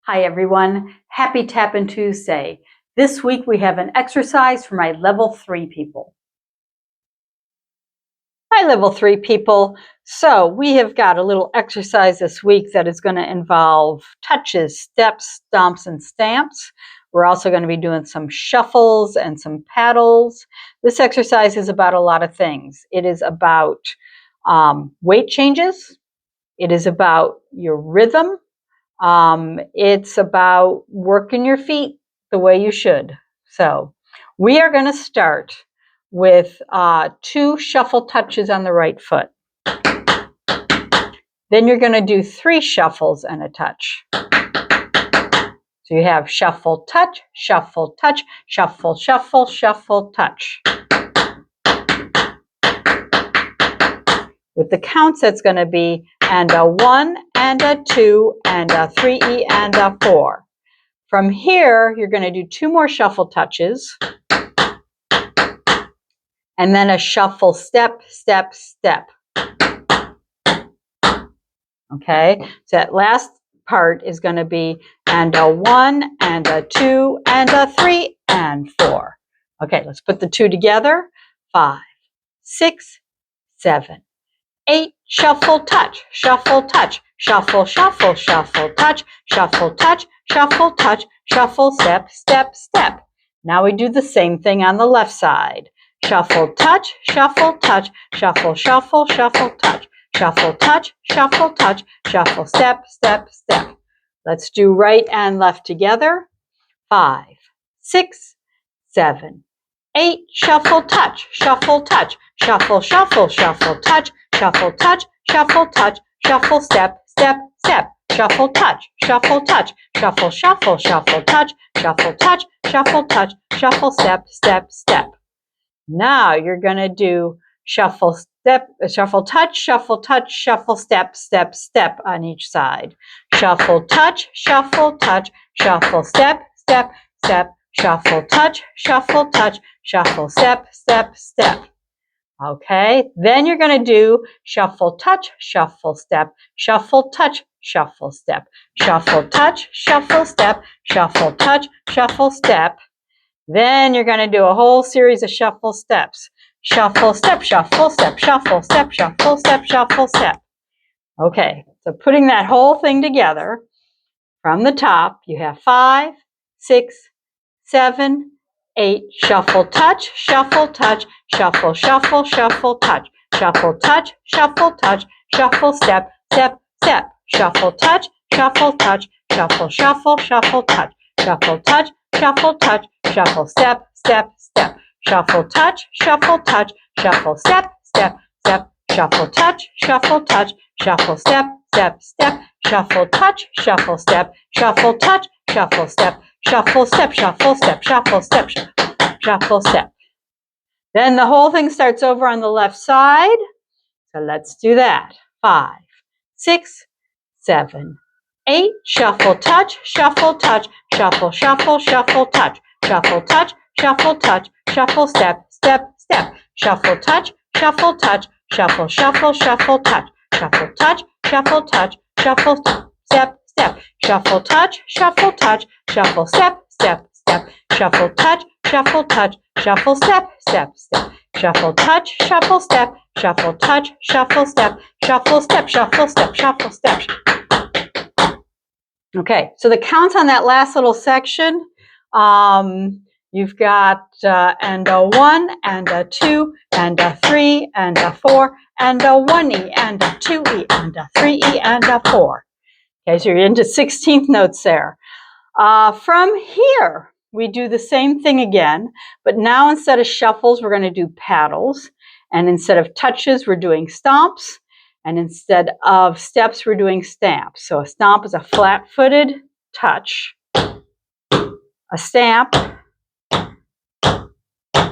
Hi everyone, happy Tappin Tuesday. This week we have an exercise for my level 3 people. Hi level 3 people. So we have got a little exercise this week that is going to involve touches, steps, stomps, and stamps. We're also going to be doing some shuffles and some paddles. This exercise is about a lot of things. It is about weight changes. It is about your rhythm. It's about working your feet the way you should. So we are going to start with 2 shuffle touches on the right foot. Then you're going to do 3 shuffles and a touch. So you have shuffle, touch, shuffle, touch, shuffle, shuffle, shuffle, touch. With the counts, it's going to be and a 1 and a 2 and a 3 and a 4. From here, you're going to do 2 more shuffle touches and then a shuffle step, step, step. Okay, so that last part is going to be and a 1 and a 2 and a 3 and 4. Okay, let's put the 2 together. 5, 6, 7, 8, shuffle, touch, shuffle, touch, shuffle, shuffle, shuffle, touch, shuffle, touch, shuffle, touch, shuffle, step, step, step. Now we do the same thing on the left side. Shuffle, touch, shuffle, touch, shuffle, shuffle, shuffle, touch, shuffle, touch, shuffle, touch, shuffle, step, step, step. Let's do right and left together. 5, 6, 7, 8, shuffle, touch, shuffle, touch, shuffle, shuffle, shuffle, touch, shuffle, touch, shuffle, touch, shuffle, step, step, step, shuffle, touch, shuffle, touch, shuffle, shuffle, shuffle, touch, shuffle, touch, shuffle, touch, shuffle, step, step, step. Now you're going to do shuffle, step, shuffle, touch, shuffle, touch, shuffle, step, step, step on each side. Shuffle, touch, shuffle, touch, shuffle, step, step, step, shuffle, touch, shuffle, touch, shuffle, step, step, step. Okay, then you're going to do shuffle, touch, shuffle, step, shuffle, touch, shuffle, step, shuffle, touch, shuffle, step, shuffle, touch, shuffle, step. Then you're going to do a whole series of shuffle steps. Shuffle, step, shuffle, step, shuffle, step, shuffle, step, shuffle, step. Okay, so putting that whole thing together, from the top, you have 5, 6, 7, 8, shuffle, touch, shuffle, touch, shuffle, shuffle, shuffle, touch, shuffle, touch, shuffle, touch, shuffle, step, step, step, shuffle, touch, shuffle, touch, shuffle, shuffle, shuffle, touch, shuffle, touch, shuffle, touch, shuffle, step, step, step, shuffle, touch, shuffle, touch, shuffle, step, step, step, shuffle, touch, shuffle, touch, shuffle, step, step, step, shuffle, touch, shuffle, step, shuffle, touch, shuffle, step, shuffle, step, shuffle, step, shuffle, step, shuffle, step. Then the whole thing starts over on the left side. So let's do that. 5, 6, 7, 8, shuffle, touch, shuffle, touch, shuffle, shuffle, shuffle, touch, shuffle, touch, shuffle, touch, shuffle, step, step, step, shuffle, touch, shuffle, touch, shuffle, shuffle, shuffle, touch, shuffle, touch, shuffle, touch, shuffle, step, step, shuffle, touch, shuffle, touch, shuffle, step, step, step, shuffle, touch, shuffle, touch, shuffle, step, step, step, shuffle, touch, shuffle, step, shuffle, touch, shuffle, step, shuffle, step, shuffle, step, shuffle, step. Okay, so the counts on that last little section, you've got and a 1 and a 2 and a 3 and a 4 and a 1E and a 2E and a 3E and a 4. Okay, so you're into 16th notes there. From here, we do the same thing again, but now instead of shuffles, we're going to do paddles. And instead of touches, we're doing stomps. And instead of steps, we're doing stamps. So a stomp is a flat-footed touch. A stamp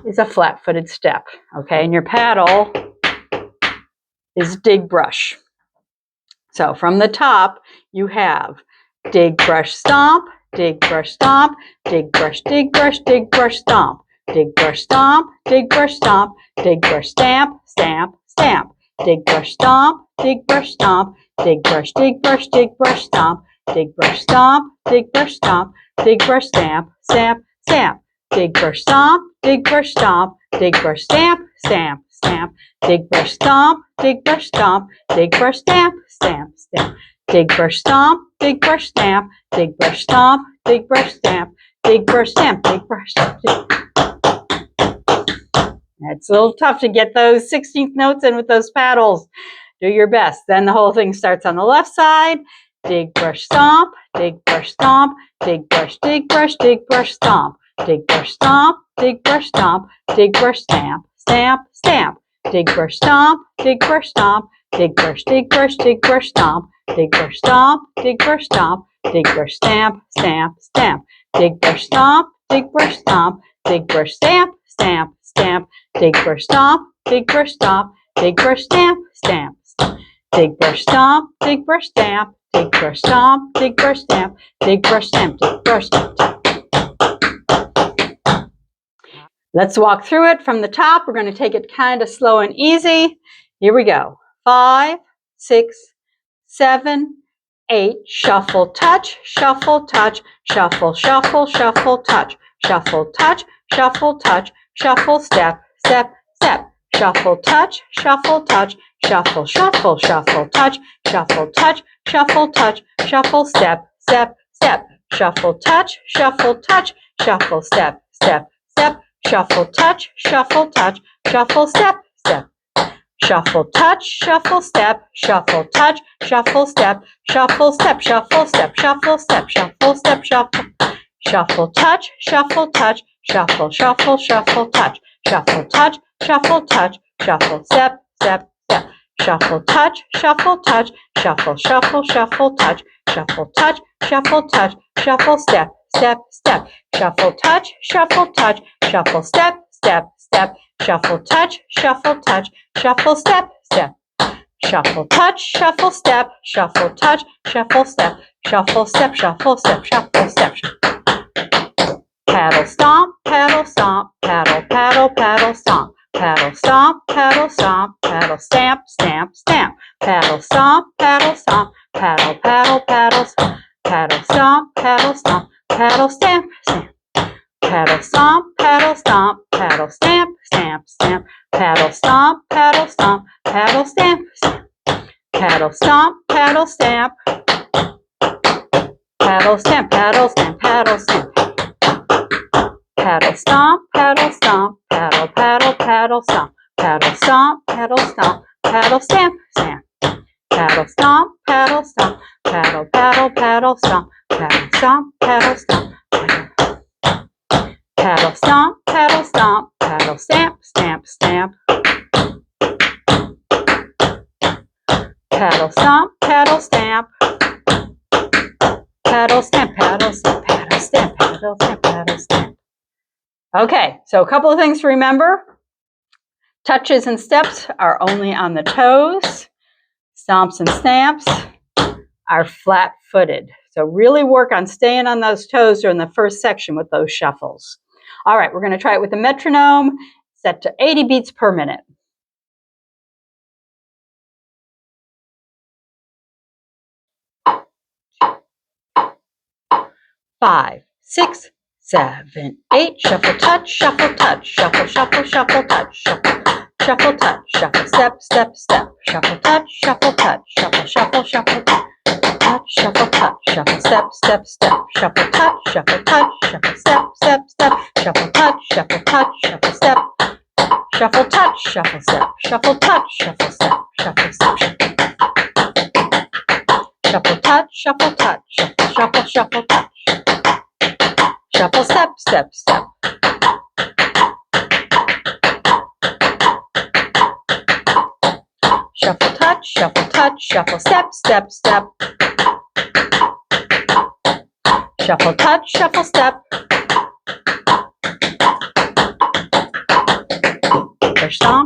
is a flat-footed step. Okay, and your paddle is dig brush. So from the top, you have dig brush stomp, dig brush stomp, dig brush, dig brush, dig brush stomp, dig brush stomp, dig brush stomp, dig brush stamp, stamp, stamp, dig brush stomp, dig brush stomp, dig brush, dig brush, dig brush stomp, dig, brush, stomp, dig, brush, stomp, dig, brush, stamp, stamp, stamp, dig, brush, stomp, dig, brush, stomp, dig, brush, stamp, stamp, stamp, dig, brush, stomp, dig, brush, stomp, dig, brush, stamp, stamp, stamp, dig, brush, stomp, dig, brush, stamp, dig, brush, stomp, dig, brush, stamp, dig, brush, stamp, dig, brush, stamp. It's a little tough to get those 16th notes in with those paddles. Do your best. Then the whole thing starts on the left side. Dig, brush, stomp, dig, brush, stomp, dig, brush, dig, brush, stomp, dig, brush, stomp, dig, brush, stomp, dig, brush, stamp, stamp, stamp, dig, brush, stomp, dig, brush, stomp, dig, brush, stomp, dig, brush, stomp, dig, brush, stomp, dig, brush, stamp, stamp, stamp, dig, brush, stomp, dig, brush, stomp, dig, brush, stamp, stamp, stamp, dig, brush, stomp, dig, brush, stomp, dig, brush, stamp, stamp, dig, brush, stomp, dig, brush, stamp, dig, brush, stomp, dig, brush, stamp, dig, brush, stamp, dig, brush, stamp. Let's walk through it from the top. We're going to take it kind of slow and easy. Here we go. 5, 6, 7, 8. Shuffle, touch, shuffle, touch, shuffle, shuffle, shuffle, touch, shuffle, touch, shuffle, touch, shuffle, step, step, step, shuffle, touch, shuffle, touch, shuffle, shuffle, shuffle, touch, shuffle, touch, shuffle, touch, shuffle, step, step, step, shuffle, touch, shuffle, touch, shuffle, step, step, step, shuffle, touch, shuffle, touch, shuffle, step, step, shuffle, touch, shuffle, step, shuffle, touch, shuffle, step, shuffle, step, shuffle, step, shuffle, step, shuffle, step, shuffle, shuffle, touch, shuffle, touch, shuffle, shuffle, shuffle, touch, shuffle, touch, shuffle, touch, shuffle, step, step, step, shuffle, touch, shuffle, touch, shuffle, shuffle, shuffle, touch, shuffle, touch, shuffle, touch, shuffle, step, step, step, shuffle, touch, shuffle, touch, shuffle, step, step, step, shuffle, touch, shuffle, touch, shuffle, step, step, shuffle, touch, shuffle, step, shuffle, touch, shuffle, step, shuffle, step, shuffle, step, shuffle, step, paddle, stomp, paddle, stomp, paddle, paddle, paddle, stomp, paddle, stomp, paddle, stomp, paddle, stamp, stamp, stamp, paddle, stomp, paddle, stomp, paddle, paddle, paddle, stomp, paddle, stomp, paddle, stomp, paddle, stamp, stamp, paddle, stomp, paddle, stomp, paddle, stamp, stamp, stamp, paddle, stomp, paddle, stomp, paddle, stamp, stamp, paddle, stomp, paddle, stamp, paddle, stamp, paddle, stamp, paddle, stamp, paddle, stomp, paddle, stomp, paddle, paddle, paddle, stomp, paddle, stomp, paddle, stomp, paddle, stamp, stamp, paddle, stomp, paddle, stomp, paddle, paddle, paddle, stomp, paddle, stomp, paddle, stomp, paddle, stomp, paddle, stomp, paddle, stamp, stamp, stamp, paddle, stomp, paddle, stamp, paddle, stamp, paddle, stamp, paddle, stamp, paddle, stamp, paddle, stamp. Okay, so a couple of things to remember. Touches and steps are only on the toes. Stomps and stamps are flat-footed. So really work on staying on those toes during the first section with those shuffles. All right, we're going to try it with a metronome set to 80 beats per minute. 5, 6, 7, 8. Shuffle, touch, shuffle, touch, shuffle, shuffle, shuffle, touch, shuffle, shuffle, touch, shuffle, step, step, step, shuffle, touch, shuffle, touch, shuffle, shuffle, shuffle, touch, shuffle, touch, shuffle, step, step, step, shuffle, touch, shuffle, touch, shuffle, step, step, step, shuffle, touch, shuffle, touch, shuffle, step, shuffle, touch, shuffle, step, shuffle, touch, shuffle, step, shuffle, step, shuffle, touch, shuffle, touch, shuffle, shuffle, shuffle, touch, shuffle, step, step, step, shuffle, touch, shuffle, touch, shuffle, step, step, step, shuffle, touch, shuffle, step, push, stomp,